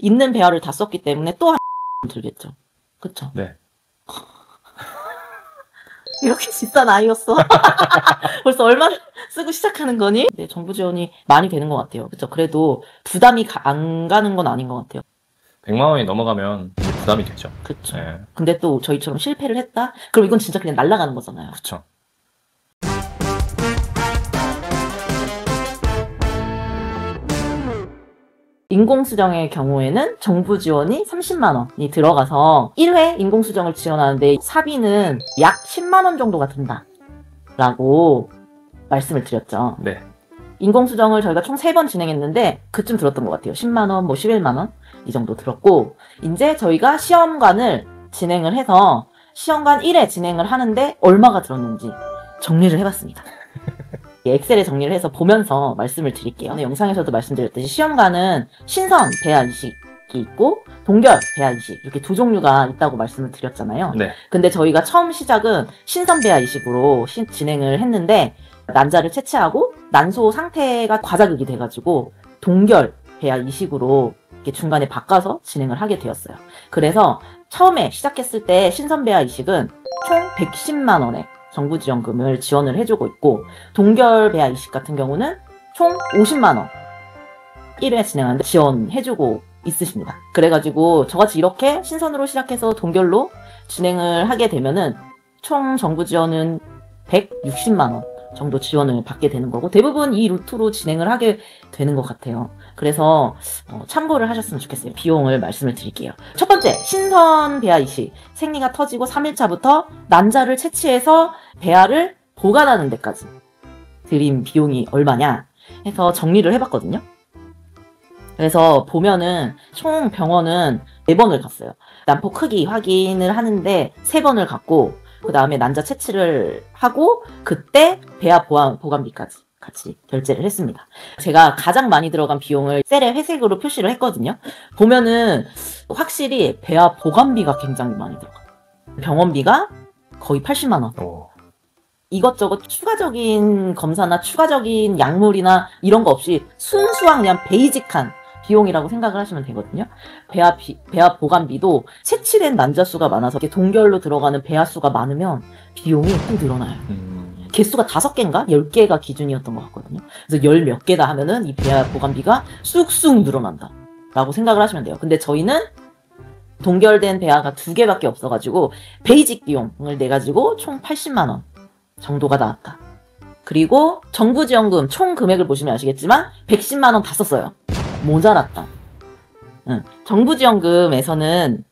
있는 배아를 다 썼기 때문에 또 한 들겠죠. 그쵸? 네. 이렇게 비싼 아이였어. 벌써 얼마를 쓰고 시작하는 거니? 네, 정부 지원이 많이 되는 것 같아요. 그쵸? 그래도 부담이 안 가는 건 아닌 것 같아요. 100만 원이 넘어가면 부담이 되죠. 그쵸. 네. 근데 또 저희처럼 실패를 했다? 그럼 이건 진짜 그냥 날아가는 거잖아요. 그쵸. 인공수정의 경우에는 정부 지원이 30만 원이 들어가서 1회 인공수정을 지원하는데 사비는 약 10만 원 정도가 든다 라고 말씀을 드렸죠. 네. 인공수정을 저희가 총 3번 진행했는데 그쯤 들었던 것 같아요. 10만 원, 뭐 11만 원 이 정도 들었고, 이제 저희가 시험관을 진행을 해서 시험관 1회 진행을 하는데 얼마가 들었는지 정리를 해봤습니다. 엑셀에 정리를 해서 보면서 말씀을 드릴게요. 영상에서도 말씀드렸듯이 시험관은 신선 배아 이식이 있고 동결 배아 이식 이렇게 두 종류가 있다고 말씀을 드렸잖아요. 네. 근데 저희가 처음 시작은 신선 배아 이식으로 진행을 했는데 난자를 채취하고 난소 상태가 과자극이 돼가지고 동결 배아 이식으로 이렇게 중간에 바꿔서 진행을 하게 되었어요. 그래서 처음에 시작했을 때 신선 배아 이식은 총 110만 원에 정부 지원금을 지원을 해주고 있고, 동결 배아 이식 같은 경우는 총 50만 원 1회 진행하는데 지원해주고 있으십니다. 그래가지고 저같이 이렇게 신선으로 시작해서 동결로 진행을 하게 되면은 총 정부 지원은 160만 원 정도 지원을 받게 되는 거고, 대부분 이 루트로 진행을 하게 되는 것 같아요. 그래서 참고를 하셨으면 좋겠어요. 비용을 말씀을 드릴게요. 첫 번째, 신선 배아 이식. 생리가 터지고 3일차부터 난자를 채취해서 배아를 보관하는 데까지 들인 비용이 얼마냐 해서 정리를 해봤거든요. 그래서 보면은 총 병원은 4번을 갔어요. 난포 크기 확인을 하는데 3번을 갔고, 그 다음에 난자 채취를 하고 그때 배아 보관비까지 같이 결제를 했습니다. 제가 가장 많이 들어간 비용을 셀에 회색으로 표시를 했거든요. 보면은 확실히 배아 보관비가 굉장히 많이 들어가요. 병원비가 거의 80만 원. 오. 이것저것 추가적인 검사나 추가적인 약물이나 이런 거 없이 순수한 그냥 베이직한 비용이라고 생각을 하시면 되거든요. 배아 보관비도 채취된 난자 수가 많아서 이렇게 동결로 들어가는 배아 수가 많으면 비용이 또 늘어나요. 개수가 5개인가 10개가 기준이었던 것 같거든요. 그래서 10 몇 개다 하면은 이 배아 보관비가 쑥쑥 늘어난다 라고 생각을 하시면 돼요. 근데 저희는 동결된 배아가 2개밖에 없어가지고 베이직 비용을 내가지고 총 80만 원 정도가 나왔다. 그리고 정부 지원금 총 금액을 보시면 아시겠지만 110만 원 다 썼어요. 모자랐다. 정부 지원금에서는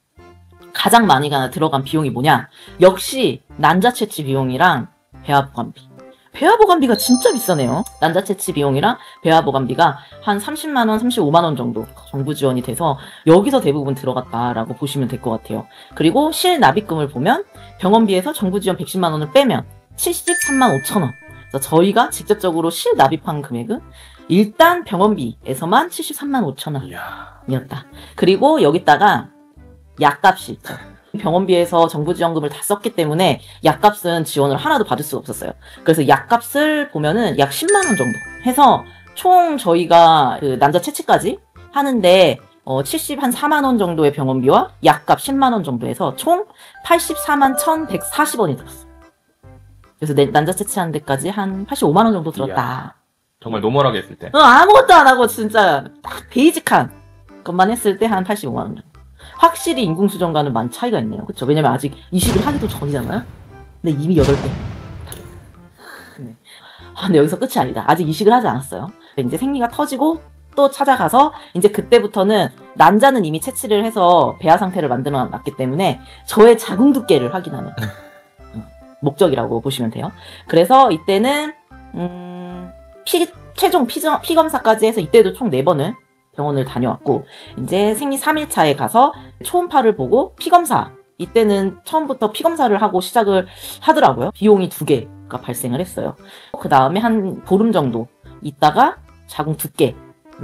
가장 많이 들어간 비용이 뭐냐? 역시 난자 채취 비용이랑 배아 보관비. 배아 보관비가 진짜 비싸네요. 난자 채취 비용이랑 배아 보관비가 한 30만 원, 35만 원 정도 정부 지원이 돼서 여기서 대부분 들어갔다라고 보시면 될 것 같아요. 그리고 실납입금을 보면 병원비에서 정부 지원 110만 원을 빼면 73만 5천 원. 그래서 저희가 직접적으로 실납입한 금액은 일단 병원비에서만 73만 5천 원이었다. 그리고 여기다가 약값이 있죠. 병원비에서 정부 지원금을 다 썼기 때문에 약값은 지원을 하나도 받을 수가 없었어요. 그래서 약값을 보면은 약 10만 원 정도 해서 총 저희가 그 난자 채취까지 하는데 74만 원 정도의 병원비와 약값 10만 원 정도 해서 총 84만 1,140원이 들었어요. 그래서 난자 채취하는 데까지 한 85만 원 정도 들었다. 이야, 정말 노멀하게 했을 때. 아무것도 안 하고 진짜 딱 베이직한 것만 했을 때 한 85만 원 정도. 확실히 인공수정과는 많이 차이가 있네요. 그쵸? 왜냐면 아직 이식을 하기도 전이잖아요? 근데 이미 8개. 네. 근데 여기서 끝이 아니다. 아직 이식을 하지 않았어요. 이제 생리가 터지고 또 찾아가서 이제 그때부터는 난자는 이미 채취를 해서 배아 상태를 만들어 놨기 때문에 저의 자궁 두께를 확인하는 목적이라고 보시면 돼요. 그래서 이때는 최종 피 검사까지 해서 이때도 총 4번을 병원을 다녀왔고, 이제 생리 3일차에 가서 초음파를 보고 피검사, 이때는 처음부터 피검사를 하고 시작을 하더라고요. 비용이 2개가 발생을 했어요. 그 다음에 한 보름 정도 있다가 자궁 두께를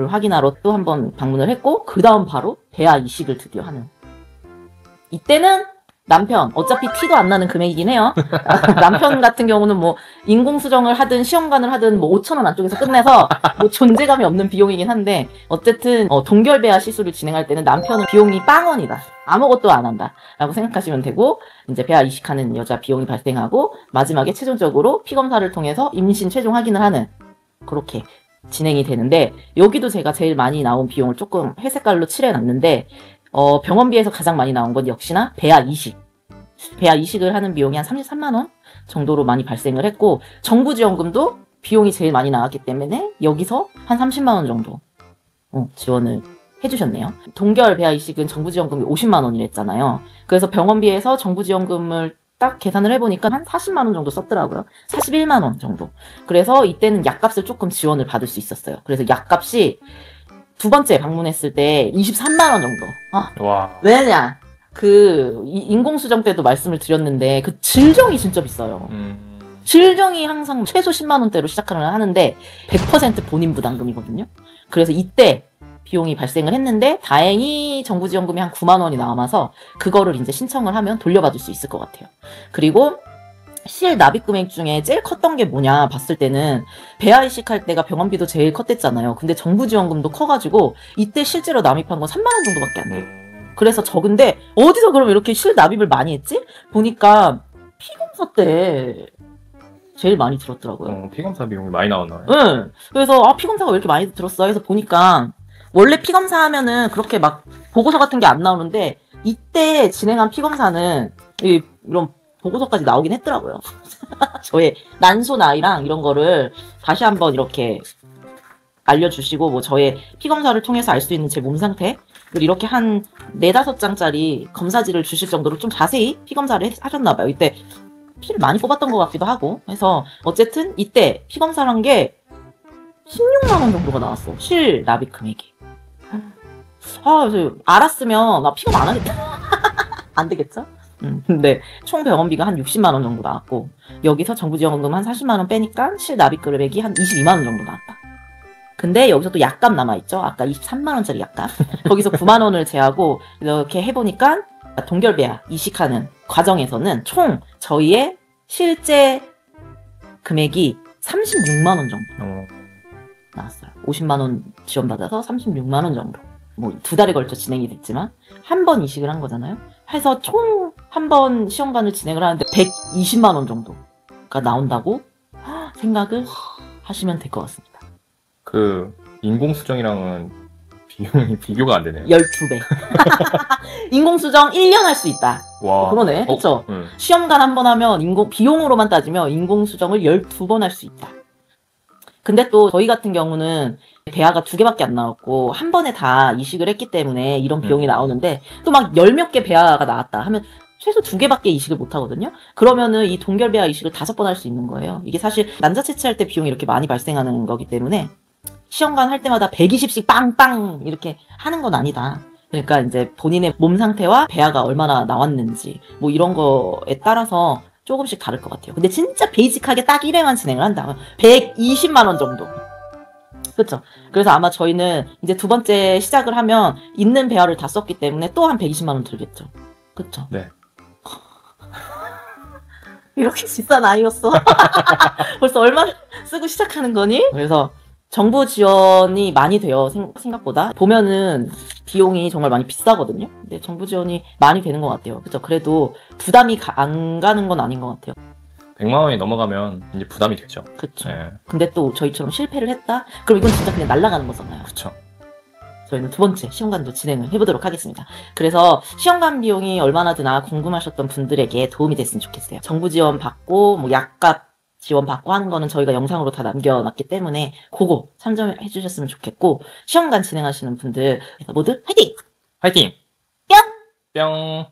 확인하러 또 한번 방문을 했고, 그 다음 바로 배아 이식을 드디어 하는. 이때는 남편 어차피 티도 안 나는 금액이긴 해요. 남편 같은 경우는 뭐 인공수정을 하든 시험관을 하든 뭐 5,000원 안쪽에서 끝내서 뭐 존재감이 없는 비용이긴 한데 어쨌든 동결배아 시술을 진행할 때는 남편은 비용이 빵원이다. 아무것도 안 한다 라고 생각하시면 되고 이제 배아 이식하는 여자 비용이 발생하고 마지막에 최종적으로 피검사를 통해서 임신 최종 확인을 하는 그렇게 진행이 되는데 여기도 제가 제일 많이 나온 비용을 조금 회색깔로 칠해놨는데 병원비에서 가장 많이 나온 건 역시나 배아 이식. 배아 이식을 하는 비용이 한 33만원 정도로 많이 발생을 했고, 정부지원금도 비용이 제일 많이 나왔기 때문에 여기서 한 30만원 정도 지원을 해주셨네요. 동결 배아 이식은 정부지원금이 50만원이랬잖아요. 그래서 병원비에서 정부지원금을 딱 계산을 해보니까 한 40만원 정도 썼더라고요. 41만원 정도. 그래서 이때는 약값을 조금 지원을 받을 수 있었어요. 그래서 약값이 두 번째 방문했을 때 23만원 정도. 와. 왜냐? 인공수정 때도 말씀을 드렸는데, 그 질정이 진짜 비싸요. 질정이 항상 최소 10만원대로 시작을 하는데, 100% 본인 부담금이거든요. 그래서 이때 비용이 발생을 했는데, 다행히 정부지원금이 한 9만원이 남아서, 그거를 이제 신청을 하면 돌려받을 수 있을 것 같아요. 그리고, 실 납입 금액 중에 제일 컸던 게 뭐냐 봤을 때는 배아 이식할 때가 병원비도 제일 컸댔잖아요. 근데 정부 지원금도 커가지고 이때 실제로 납입한 건 3만 원 정도밖에 안 돼요. 그래서 적은데 어디서 그럼 이렇게 실 납입을 많이 했지? 보니까 피검사 때 제일 많이 들었더라고요. 피검사 비용이 많이 나왔나요? 응. 그래서 피검사가 왜 이렇게 많이 들었어? 해서 보니까 원래 피검사 하면은 그렇게 막 보고서 같은 게 안 나오는데 이때 진행한 피검사는 이런 보고서까지 나오긴 했더라고요. 저의 난소 나이랑 이런 거를 다시 한번 이렇게 알려주시고, 뭐 저의 피검사를 통해서 알 수 있는 제 몸 상태, 이렇게 한 4-5장짜리 검사지를 주실 정도로 좀 자세히 피검사를 하셨나봐요. 이때 피를 많이 뽑았던 것 같기도 하고 해서 어쨌든 이때 피검사를 한 게 16만원 정도가 나왔어. 실 납입 금액이. 그래서 알았으면 나 피검 안 하겠다. 안 되겠죠? 근데 총 병원비가 한 60만원 정도 나왔고, 여기서 정부지원금 한 40만원 빼니까 실 납입 금액이 한 22만원 정도 나왔다. 근데 여기서 또 약값 남아있죠? 아까 23만원짜리 약값. 거기서 9만원을 제하고 이렇게 해보니까 동결배아 이식하는 과정에서는 총 저희의 실제 금액이 36만원 정도 나왔어요. 50만원 지원받아서 36만원 정도. 뭐 2달에 걸쳐 진행이 됐지만 한 번 이식을 한 거잖아요. 해서 총 한 번 시험관을 진행을 하는데 120만원 정도가 나온다고 생각을 하시면 될 것 같습니다. 인공수정이랑은 비용이 비교가 안 되네요. 12배. 인공수정 1년 할 수 있다. 와. 그러네. 그쵸? 시험관 한 번 하면 비용으로만 따지면 인공수정을 12번 할 수 있다. 근데 또 저희 같은 경우는 배아가 2개밖에 안 나왔고 한 번에 다 이식을 했기 때문에 이런 비용이 나오는데, 또 막 10몇 개 배아가 나왔다 하면 최소 2개밖에 이식을 못 하거든요. 그러면은 이 동결배아 이식을 5번 할 수 있는 거예요. 이게 사실 난자 채취할 때 비용이 이렇게 많이 발생하는 거기 때문에 시험관 할 때마다 120씩 빵빵 이렇게 하는 건 아니다. 그러니까 이제 본인의 몸 상태와 배아가 얼마나 나왔는지 뭐 이런 거에 따라서 조금씩 다를 것 같아요. 근데 진짜 베이직하게 딱 1회만 진행을 한다면 120만원 정도. 그쵸? 그래서 아마 저희는 이제 두 번째 시작을 하면 있는 배아를 다 썼기 때문에 또 한 120만원 들겠죠. 그쵸? 네. 이렇게 비싼 아이였어. 벌써 얼마나 쓰고 시작하는 거니? 그래서 정부 지원이 많이 돼요. 생각보다. 보면은 비용이 정말 많이 비싸거든요. 근데 정부 지원이 많이 되는 것 같아요. 그쵸? 그래도 부담이 안 가는 건 아닌 것 같아요. 100만 원이 넘어가면 이제 부담이 되죠. 그쵸. 네. 근데 또 저희처럼 실패를 했다? 그럼 이건 진짜 그냥 날아가는 거잖아요. 그쵸. 저희는 두 번째 시험관도 진행을 해보도록 하겠습니다. 그래서 시험관 비용이 얼마나 드나 궁금하셨던 분들에게 도움이 됐으면 좋겠어요. 정부 지원 받고 뭐 약값 지원 받고 하는 거는 저희가 영상으로 다 남겨놨기 때문에 그거 참조해 주셨으면 좋겠고, 시험관 진행하시는 분들 모두 화이팅! 화이팅! 뿅! 뿅!